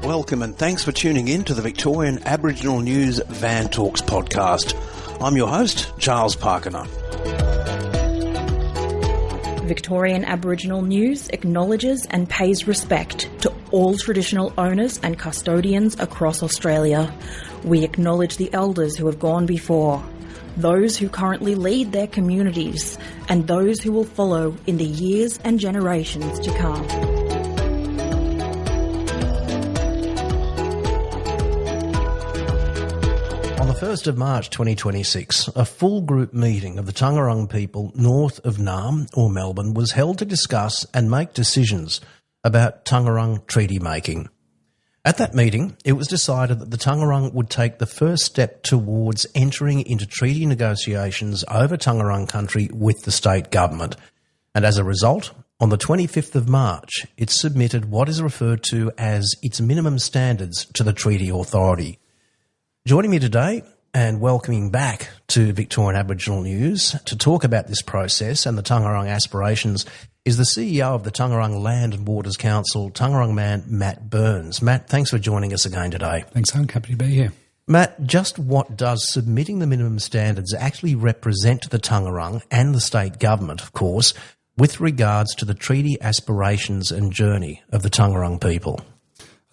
Welcome and thanks for tuning in to the Victorian Aboriginal News Van Talks podcast. I'm your host, Charles Pakana. Victorian Aboriginal News acknowledges and pays respect to all traditional owners and custodians across Australia. We acknowledge the elders who have gone before, those who currently lead their communities, and those who will follow in the years and generations to come. On the 1st of March 2026, a full group meeting of the Taungurung people north of Naarm or Melbourne was held to discuss and make decisions about Taungurang treaty making. At that meeting, it was decided that the Taungurung would take the first step towards entering into treaty negotiations over Taungurung country with the state government. And as a result, on the 25th of March, it submitted what is referred to as its minimum standards to the treaty authority. Joining me today and welcoming back to Victorian Aboriginal News to talk about this process and the Taungurung aspirations is the CEO of the Taungurung Land and Waters Council, Taungurung man Matt Burns. Matt, thanks for joining us again today. Thanks, I'm happy to be here. Matt, just what does submitting the minimum standards actually represent to the Taungurung and the state government, of course, with regards to the treaty aspirations and journey of the Taungurung people?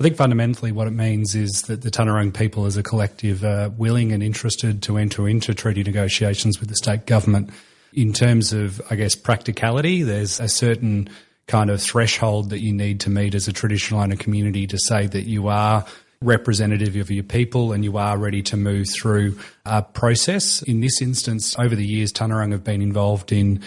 I think fundamentally what it means is that the Taungurung people as a collective are willing and interested to enter into treaty negotiations with the state government. In terms of, I guess, practicality, there's a certain kind of threshold that you need to meet as a traditional owner community to say that you are representative of your people and you are ready to move through a process. In this instance, over the years, Taungurung have been involved in,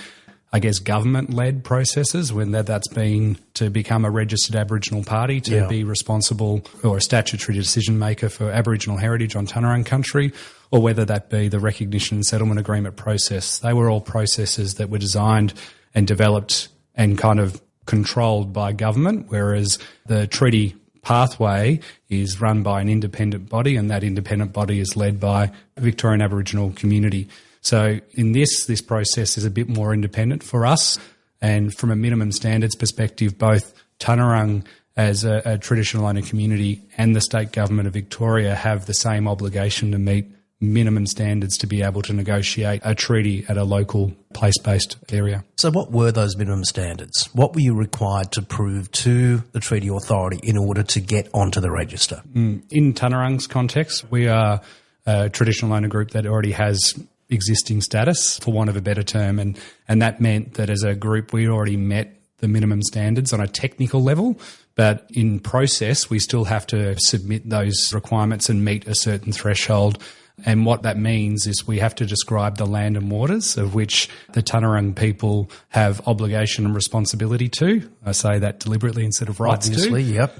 I guess, government-led processes, when that's been to become a registered Aboriginal party, to be responsible or a statutory decision-maker for Aboriginal heritage on Taungurung country, or whether that be the recognition and settlement agreement process. They were all processes that were designed and developed and kind of controlled by government, whereas the treaty pathway is run by an independent body, and that independent body is led by a Victorian Aboriginal community. So in this process is a bit more independent for us, and from a minimum standards perspective, both Taungurung as a traditional owner community and the state government of Victoria have the same obligation to meet minimum standards to be able to negotiate a treaty at a local place-based area. So what were those minimum standards? What were you required to prove to the treaty authority in order to get onto the register? In Taungurung's context, we are a traditional owner group that already has existing status, for want of a better term, and that meant that as a group we already met the minimum standards on a technical level, but in process we still have to submit those requirements and meet a certain threshold. And what that means is we have to describe the land and waters of which the Taungurung people have obligation and responsibility to. I say that deliberately instead of rights to. Obviously, yep.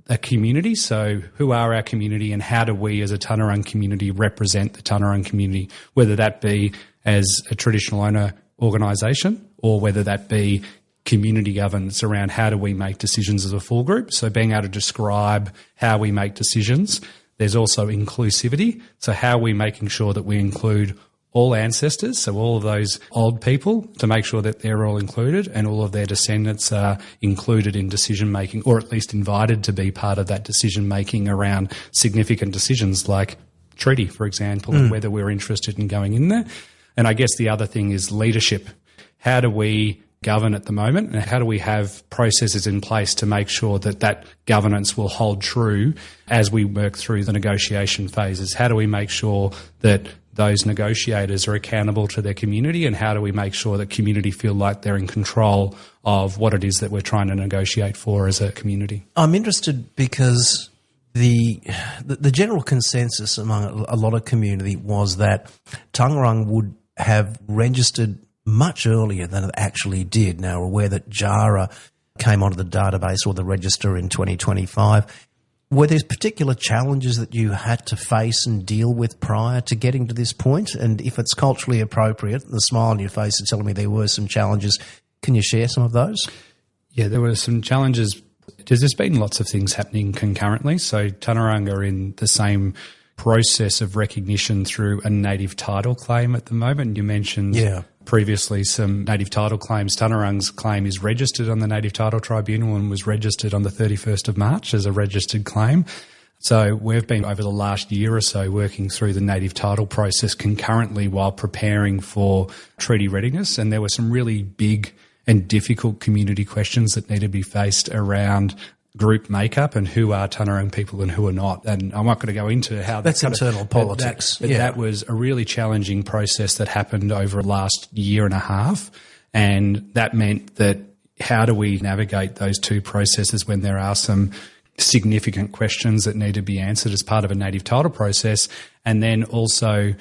A community. So who are our community and how do we as a Taungurung community represent the Taungurung community, whether that be as a traditional owner organisation or whether that be community governance around how do we make decisions as a full group. So being able to describe how we make decisions. There's also inclusivity. So how are we making sure that we include all ancestors, so all of those old people, to make sure that they're all included and all of their descendants are included in decision-making, or at least invited to be part of that decision-making around significant decisions like treaty, for example, and whether we're interested in going in there. And I guess the other thing is leadership. How do we govern at the moment, and how do we have processes in place to make sure that that governance will hold true as we work through the negotiation phases? How do we make sure that those negotiators are accountable to their community, and how do we make sure that community feel like they're in control of what it is that we're trying to negotiate for as a community? I'm interested because the general consensus among a lot of community was that Taungurung would have registered much earlier than it actually did. Now, we're aware that JARA came onto the database or the register in 2025. Were there particular challenges that you had to face and deal with prior to getting to this point? And if it's culturally appropriate, the smile on your face is telling me there were some challenges. Can you share some of those? Yeah, there were some challenges. There's been lots of things happening concurrently. So Taungurung are in the same process of recognition through a native title claim at the moment. You mentioned previously some native title claims. Taungurung's claim is registered on the Native Title Tribunal and was registered on the 31st of March as a registered claim. So we've been, over the last year or so, working through the native title process concurrently while preparing for treaty readiness. And there were some really big and difficult community questions that need to be faced around group makeup and who are Taungurung people and who are not. And I'm not going to go into how that's internal politics. That was a really challenging process that happened over the last year and a half. And that meant that how do we navigate those two processes when there are some significant questions that need to be answered as part of a native title process? And then also,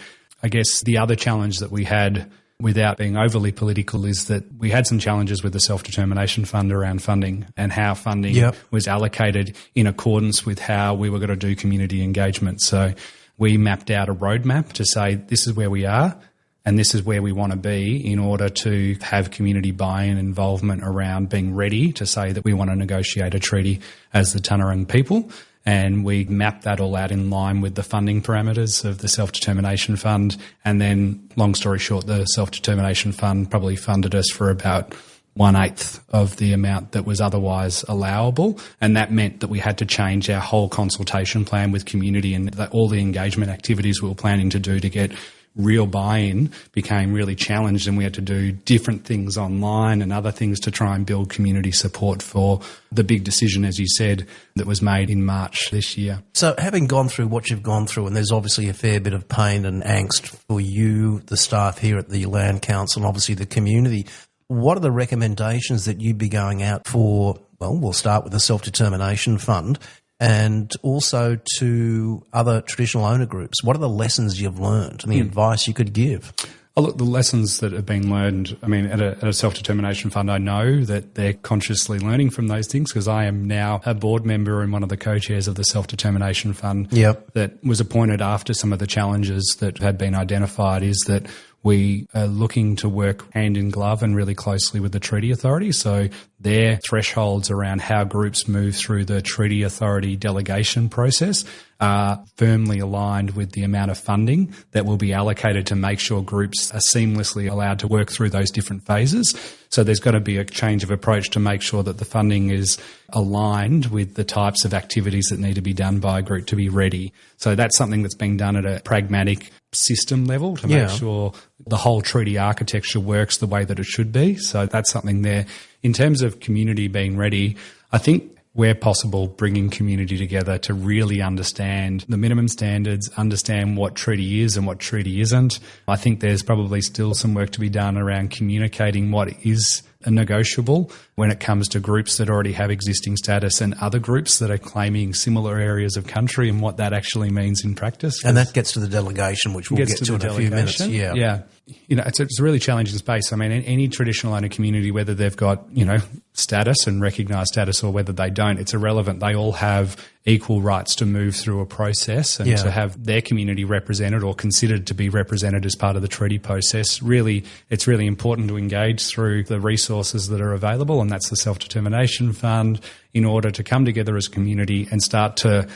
I guess the other challenge that we had, without being overly political, is that we had some challenges with the Self-Determination Fund around funding and how funding was allocated in accordance with how we were going to do community engagement. So we mapped out a roadmap to say this is where we are and this is where we want to be in order to have community buy-in involvement around being ready to say that we want to negotiate a treaty as the Taungurung people. And we mapped that all out in line with the funding parameters of the Self-Determination Fund. And then, long story short, the Self-Determination Fund probably funded us for about 1/8 of the amount that was otherwise allowable. And that meant that we had to change our whole consultation plan with community, and that all the engagement activities we were planning to do to get real buy-in became really challenged, and we had to do different things online and other things to try and build community support for the big decision, as you said, that was made in March this year. So having gone through what you've gone through, and there's obviously a fair bit of pain and angst for you, the staff here at the Land Council, and obviously the community, what are the recommendations that you'd be going out for? Well, we'll start with the Self-Determination Fund, and also to other traditional owner groups. What are the lessons you've learned and the advice you could give? Oh, look, the lessons that have been learned, I mean, at a Self-Determination Fund, I know that they're consciously learning from those things, because I am now a board member and one of the co-chairs of the Self-Determination Fund that was appointed after some of the challenges that had been identified, is that we are looking to work hand in glove and really closely with the Treaty Authority. So their thresholds around how groups move through the Treaty Authority delegation process are firmly aligned with the amount of funding that will be allocated to make sure groups are seamlessly allowed to work through those different phases. So there's got to be a change of approach to make sure that the funding is aligned with the types of activities that need to be done by a group to be ready. So that's something that's being done at a pragmatic system level to make sure the whole treaty architecture works the way that it should be. So that's something there. In terms of community being ready, I think where possible, bringing community together to really understand the minimum standards, understand what treaty is and what treaty isn't. I think there's probably still some work to be done around communicating what is a negotiable when it comes to groups that already have existing status and other groups that are claiming similar areas of country, and what that actually means in practice. And that gets to the delegation, which we'll get to in a few minutes. Yeah. You know, it's a really challenging space. I mean, any traditional owner community, whether they've got, you know, status and recognised status or whether they don't, it's irrelevant. They all have equal rights to move through a process and to have their community represented or considered to be represented as part of the treaty process. Really, it's really important to engage through the resources that are available, and that's the Self-Determination Fund, in order to come together as a community and start to,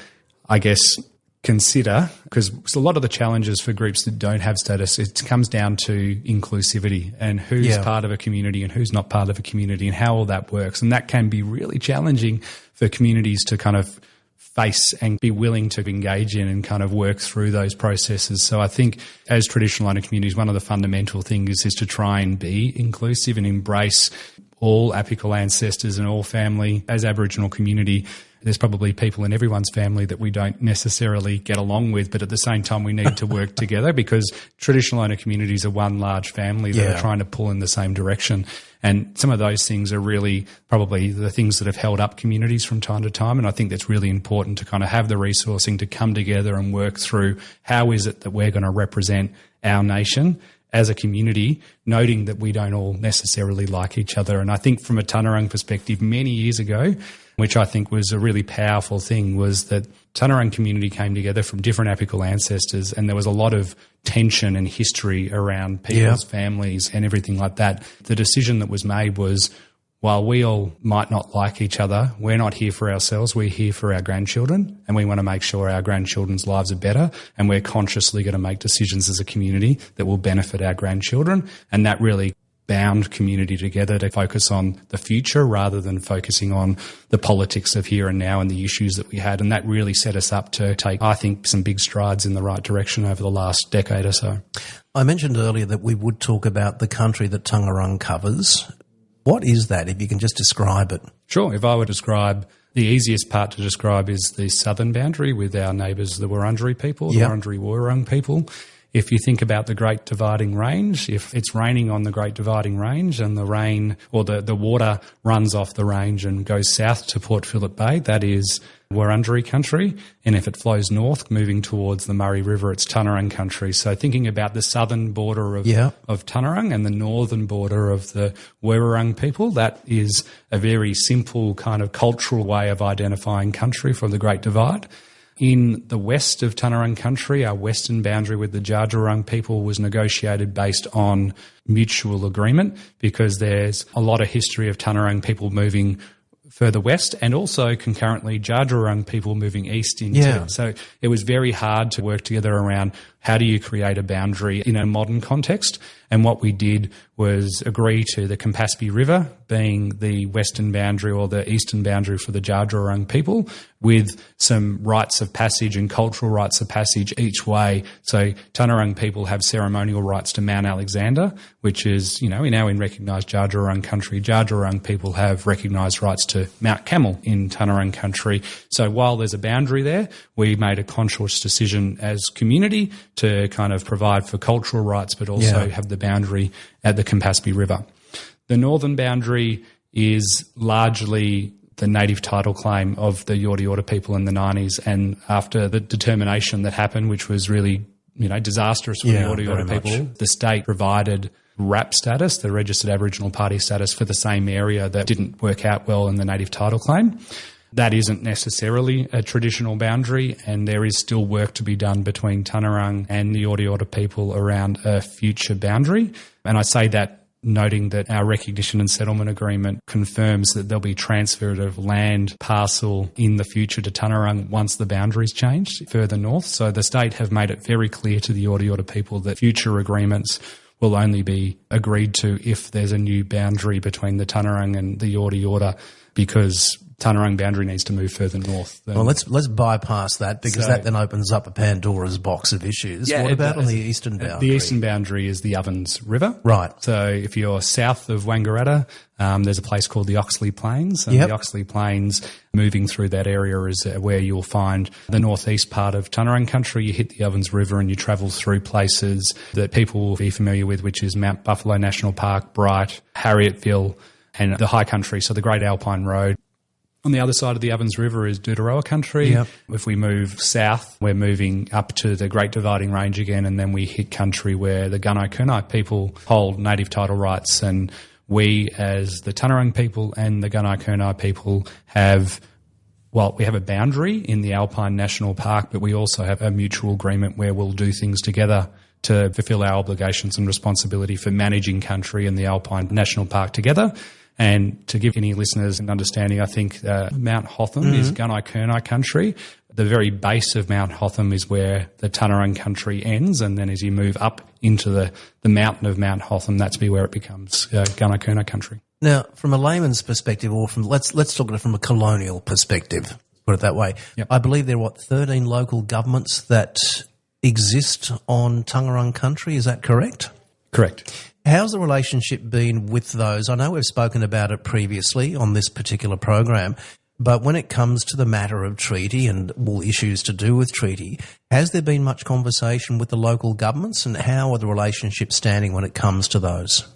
I guess, consider, because a lot of the challenges for groups that don't have status, it comes down to inclusivity and who's part of a community and who's not part of a community and how all that works. And that can be really challenging for communities to kind of face and be willing to engage in and kind of work through those processes. So I think as traditional owner communities, one of the fundamental things is to try and be inclusive and embrace all apical ancestors and all family. As Aboriginal community, there's probably people in everyone's family that we don't necessarily get along with, but at the same time we need to work together, because traditional owner communities are one large family that are trying to pull in the same direction. And some of those things are really probably the things that have held up communities from time to time. And I think that's really important to kind of have the resourcing to come together and work through how is it that we're going to represent our nation as a community, noting that we don't all necessarily like each other. And I think from a Taungurung perspective, many years ago, which I think was a really powerful thing, was that Taungurung community came together from different apical ancestors, and there was a lot of tension and history around people's families and everything like that. The decision that was made was, while we all might not like each other, we're not here for ourselves, we're here for our grandchildren, and we want to make sure our grandchildren's lives are better, and we're consciously going to make decisions as a community that will benefit our grandchildren, and that really bound community together to focus on the future rather than focusing on the politics of here and now and the issues that we had. And that really set us up to take, I think, some big strides in the right direction over the last decade or so. I mentioned earlier that we would talk about the country that Taungurung covers. What is that, if you can just describe it? Sure. If I were to describe, the easiest part to describe is the southern boundary with our neighbours, the Wurundjeri people, the Wurundjeri Wurrung people. If you think about the Great Dividing Range, if it's raining on the Great Dividing Range and the rain or the water runs off the range and goes south to Port Phillip Bay, that is Wurundjeri country. And if it flows north, moving towards the Murray River, it's Taungurung country. So thinking about the southern border of Taungurung and the northern border of the Wurrung people, that is a very simple kind of cultural way of identifying country for the Great Divide. In the west of Taungurung country, our western boundary with the Taungurung people was negotiated based on mutual agreement, because there's a lot of history of Taungurung people moving further west and also concurrently Taungurung people moving east into. Yeah. So it was very hard to work together around how do you create a boundary in a modern context. And what we did was agree to the Campaspe River being the western boundary or the eastern boundary for the Taungurung people, with some rites of passage and cultural rites of passage each way. So Taungurung people have ceremonial rights to Mount Alexander, which is, we now recognise Taungurung country. Taungurung people have recognised rights to Mount Camel in Taungurung country. So while there's a boundary there, we made a conscious decision as community to kind of provide for cultural rights, but also have the boundary at the Campaspe River. The northern boundary is largely the native title claim of the Yorta Yorta people in the 90s, and after the determination that happened, which was really, disastrous for the Yorta Yorta people, the state provided RAP status, the Registered Aboriginal Party status, for the same area that didn't work out well in the native title claim. That isn't necessarily a traditional boundary, and there is still work to be done between Taungurung and the Yorta Yorta people around a future boundary. And I say that noting that our recognition and settlement agreement confirms that there'll be transfer of land parcel in the future to Taungurung once the boundaries change further north. So the state have made it very clear to the Yorta Yorta people that future agreements will only be agreed to if there's a new boundary between the Taungurung and the Yorta Yorta, because Taungurung boundary needs to move further north. Well, let's bypass that, because that then opens up a Pandora's box of issues. Yeah, what about on the eastern boundary? The eastern boundary is the Ovens River. Right. So if you're south of Wangaratta, there's a place called the Oxley Plains, and the Oxley Plains, moving through that area is where you'll find the northeast part of Taungurung country. You hit the Ovens River and you travel through places that people will be familiar with, which is Mount Buffalo National Park, Bright, Harrietville, and the high country, so the Great Alpine Road. On the other side of the Ovens River is Doodaroa country. Yep. If we move south, we're moving up to the Great Dividing Range again, and then we hit country where the Gunai-Kurnai people hold native title rights, and we as the Taungurung people and the Gunai-Kurnai people have a boundary in the Alpine National Park, but we also have a mutual agreement where we'll do things together to fulfil our obligations and responsibility for managing country in the Alpine National Park together. And to give any listeners an understanding, I think Mount Hotham is Gunai-Kurnai country. The very base of Mount Hotham is where the Taungurung country ends, and then as you move up into the mountain of Mount Hotham, that's where it becomes Gunai-Kurnai country. Now, from a layman's perspective, or from let's talk about it from a colonial perspective, put it that way. Yep. I believe there are 13 local governments that exist on Taungurung country. Is that correct? Correct. How's the relationship been with those? I know we've spoken about it previously on this particular program, but when it comes to the matter of treaty and all issues to do with treaty, has there been much conversation with the local governments, and how are the relationships standing when it comes to those?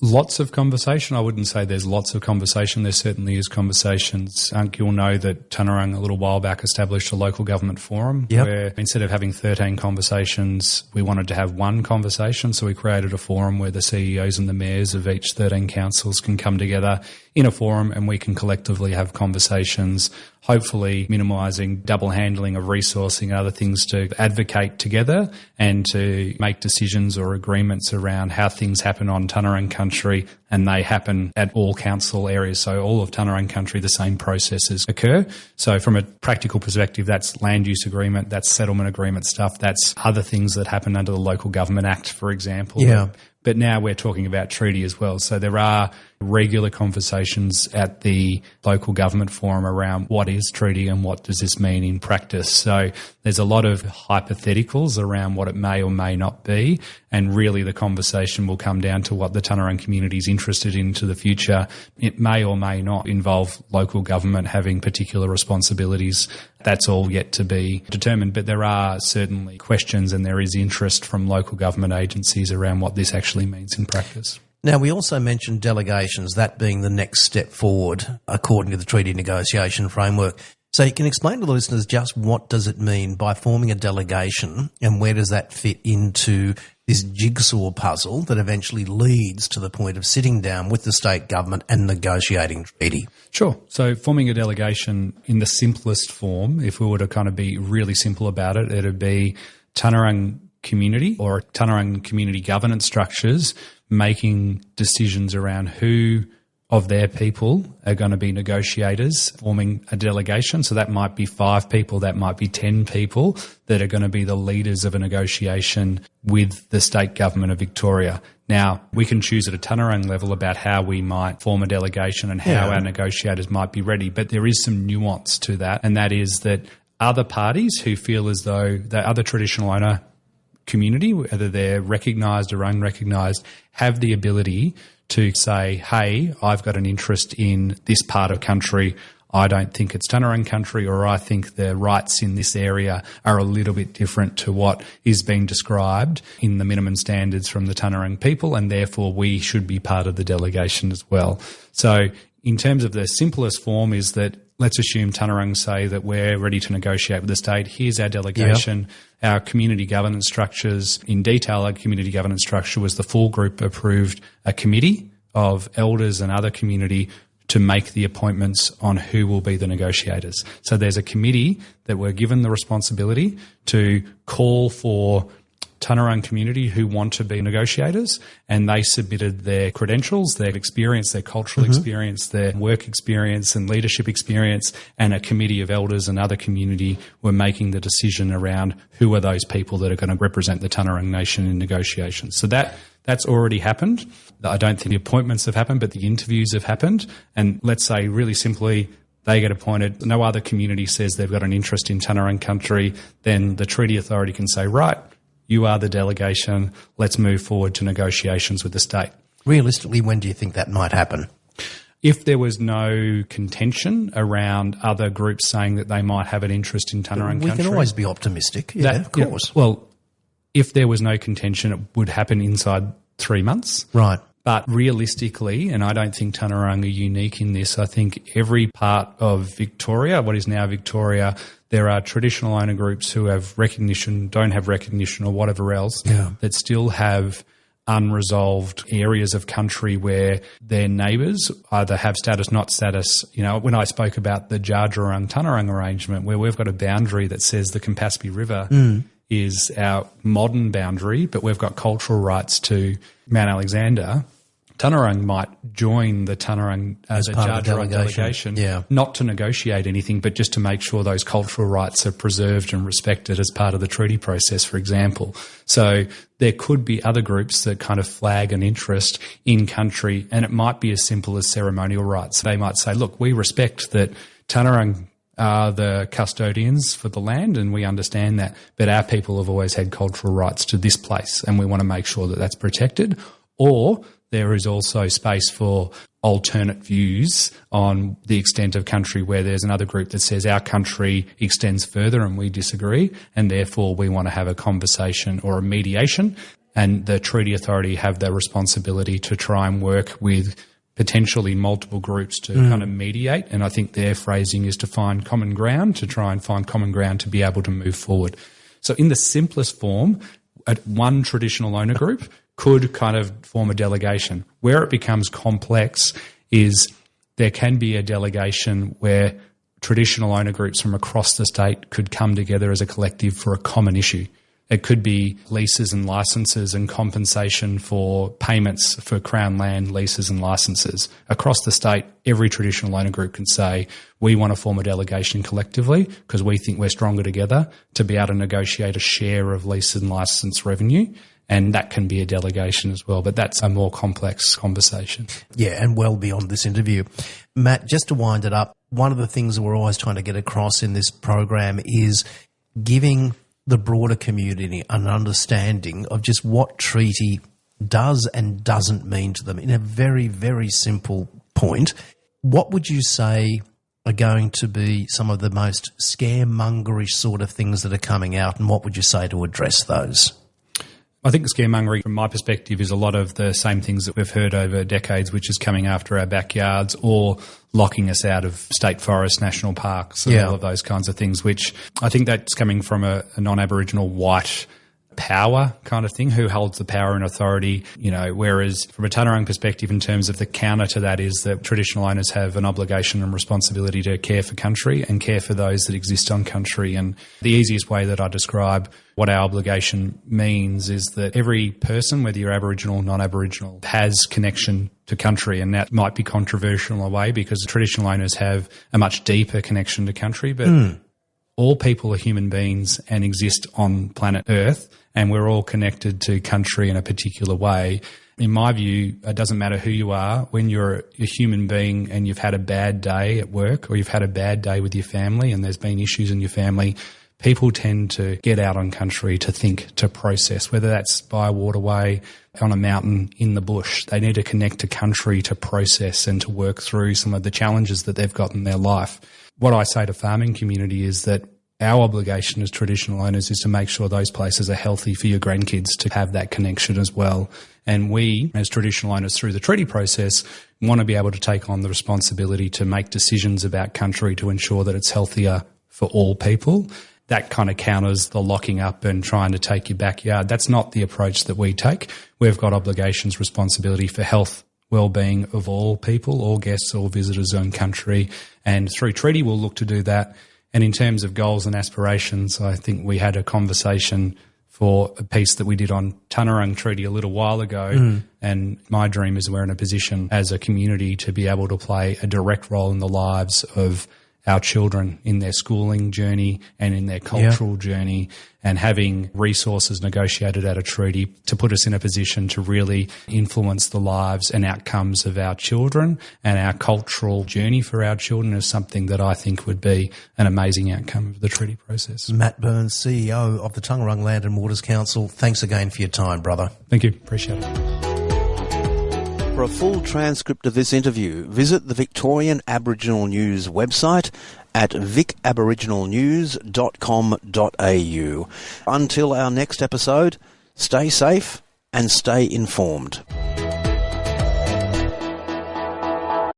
Lots of conversation. I wouldn't say there's lots of conversation. There certainly is conversations. You'll know that Taungurung a little while back established a local government forum where instead of having 13 conversations, we wanted to have one conversation. So we created a forum where the CEOs and the mayors of each 13 councils can come together in a forum, and we can collectively have conversations, hopefully minimising double handling of resourcing and other things, to advocate together and to make decisions or agreements around how things happen on Taungurung country country, and they happen at all council areas. So all of Taungurung country, the same processes occur. So from a practical perspective, that's land use agreement, that's settlement agreement stuff, that's other things that happen under the Local Government Act, for example. Yeah. But now we're talking about treaty as well. So there are regular conversations at the local government forum around what is treaty and what does this mean in practice. So there's a lot of hypotheticals around what it may or may not be. And really the conversation will come down to what the Taungurung community is interested in to the future. It may or may not involve local government having particular responsibilities. That's all yet to be determined. But there are certainly questions and there is interest from local government agencies around what this actually means in practice. Now, we also mentioned delegations, that being the next step forward according to the treaty negotiation framework. So you can explain to the listeners just what does it mean by forming a delegation and where does that fit into this jigsaw puzzle that eventually leads to the point of sitting down with the state government and negotiating treaty? Sure. So forming a delegation in the simplest form, if we were to kind of be really simple about it, it'd be Taungurung community or Taungurung community governance structures making decisions around who of their people are going to be negotiators, forming a delegation. So that might be 5 people, that might be 10 people that are going to be the leaders of a negotiation with the state government of Victoria. Now, we can choose at a Taungurung level about how we might form a delegation and how our negotiators might be ready, but there is some nuance to that, and that is that other parties who feel as though the other traditional owner community, whether they're recognised or unrecognised, have the ability to say, hey, I've got an interest in this part of country. I don't think it's Taungurung country, or I think the rights in this area are a little bit different to what is being described in the minimum standards from the Taungurung people, and therefore we should be part of the delegation as well. So in terms of the simplest form is that let's assume Taungurung say that we're ready to negotiate with the state. Here's our delegation, our community governance structures. In detail, our community governance structure was the full group approved a committee of elders and other community to make the appointments on who will be the negotiators. So there's a committee that were given the responsibility to call for Taungurung community who want to be negotiators, and they submitted their credentials, their experience, their cultural experience, their work experience and leadership experience, and a committee of elders and other community were making the decision around who are those people that are going to represent the Taungurung nation in negotiations. So that's already happened. I don't think the appointments have happened, but the interviews have happened. And let's say really simply, they get appointed, no other community says they've got an interest in Taungurung country, then the treaty authority can say, right, you are the delegation, let's move forward to negotiations with the state. Realistically, when do you think that might happen? If there was no contention around other groups saying that they might have an interest in Taungurung country. We can always be optimistic, of course. Well, if there was no contention, it would happen inside 3 months. Right. But realistically, and I don't think Taungurung are unique in this, I think every part of Victoria, what is now Victoria, there are traditional owner groups who have recognition, don't have recognition or whatever else, that still have unresolved areas of country where their neighbours either have status, not status. You know, when I spoke about the Taungurung arrangement, where we've got a boundary that says the Campaspe River is our modern boundary, but we've got cultural rights to Mount Alexander, Taungurung might join the Taungurung as a delegation, not to negotiate anything, but just to make sure those cultural rights are preserved and respected as part of the treaty process, for example. So there could be other groups that kind of flag an interest in country, and it might be as simple as ceremonial rights. They might say, look, we respect that Taungurung are the custodians for the land, and we understand that, but our people have always had cultural rights to this place, and we want to make sure that that's protected. Or there is also space for alternate views on the extent of country where there's another group that says our country extends further and we disagree, and therefore we want to have a conversation or a mediation, and the treaty authority have the responsibility to try and work with potentially multiple groups to kind of mediate. And I think their phrasing is to find common ground, to try and find common ground to be able to move forward. So in the simplest form, one traditional owner group could kind of form a delegation. Where it becomes complex is there can be a delegation where traditional owner groups from across the state could come together as a collective for a common issue. It could be leases and licenses and compensation for payments for Crown land leases and licenses. Across the state, every traditional owner group can say, we want to form a delegation collectively because we think we're stronger together to be able to negotiate a share of lease and license revenue. And that can be a delegation as well, but that's a more complex conversation. Yeah, and well beyond this interview. Matt, just to wind it up, one of the things that we're always trying to get across in this program is giving the broader community an understanding of just what treaty does and doesn't mean to them in a very, very simple point. What would you say are going to be some of the most scaremongerish sort of things that are coming out, and what would you say to address those? I think the scaremongering, from my perspective, is a lot of the same things that we've heard over decades, which is coming after our backyards or locking us out of state forests, national parks, and all of those kinds of things, which I think that's coming from a non-Aboriginal white power kind of thing, who holds the power and authority, whereas from a Taungurung perspective, in terms of the counter to that, is that traditional owners have an obligation and responsibility to care for country and care for those that exist on country. And the easiest way that I describe what our obligation means is that every person, whether you're Aboriginal or non-Aboriginal, has connection to country, and that might be controversial in a way because traditional owners have a much deeper connection to country, but all people are human beings and exist on planet Earth, and we're all connected to country in a particular way. In my view, it doesn't matter who you are. When you're a human being and you've had a bad day at work or you've had a bad day with your family and there's been issues in your family, people tend to get out on country to think, to process, whether that's by a waterway, on a mountain, in the bush. They need to connect to country to process and to work through some of the challenges that they've got in their life. What I say to farming community is that our obligation as traditional owners is to make sure those places are healthy for your grandkids to have that connection as well. And we, as traditional owners through the treaty process, want to be able to take on the responsibility to make decisions about country to ensure that it's healthier for all people. That kind of counters the locking up and trying to take your backyard. That's not the approach that we take. We've got obligations, responsibility for health, well-being of all people, all guests, all visitors on country. And through treaty, we'll look to do that. And in terms of goals and aspirations, I think we had a conversation for a piece that we did on Taungurung Treaty a little while ago. And my dream is we're in a position as a community to be able to play a direct role in the lives of our children in their schooling journey and in their cultural journey, and having resources negotiated at a treaty to put us in a position to really influence the lives and outcomes of our children, and our cultural journey for our children is something that I think would be an amazing outcome of the treaty process. Matt Burns, CEO of the Taungurung Land and Waters Council, thanks again for your time, brother. Thank you. Appreciate it. For a full transcript of this interview, visit the Victorian Aboriginal News website at vicaboriginalnews.com.au. Until our next episode, stay safe and stay informed.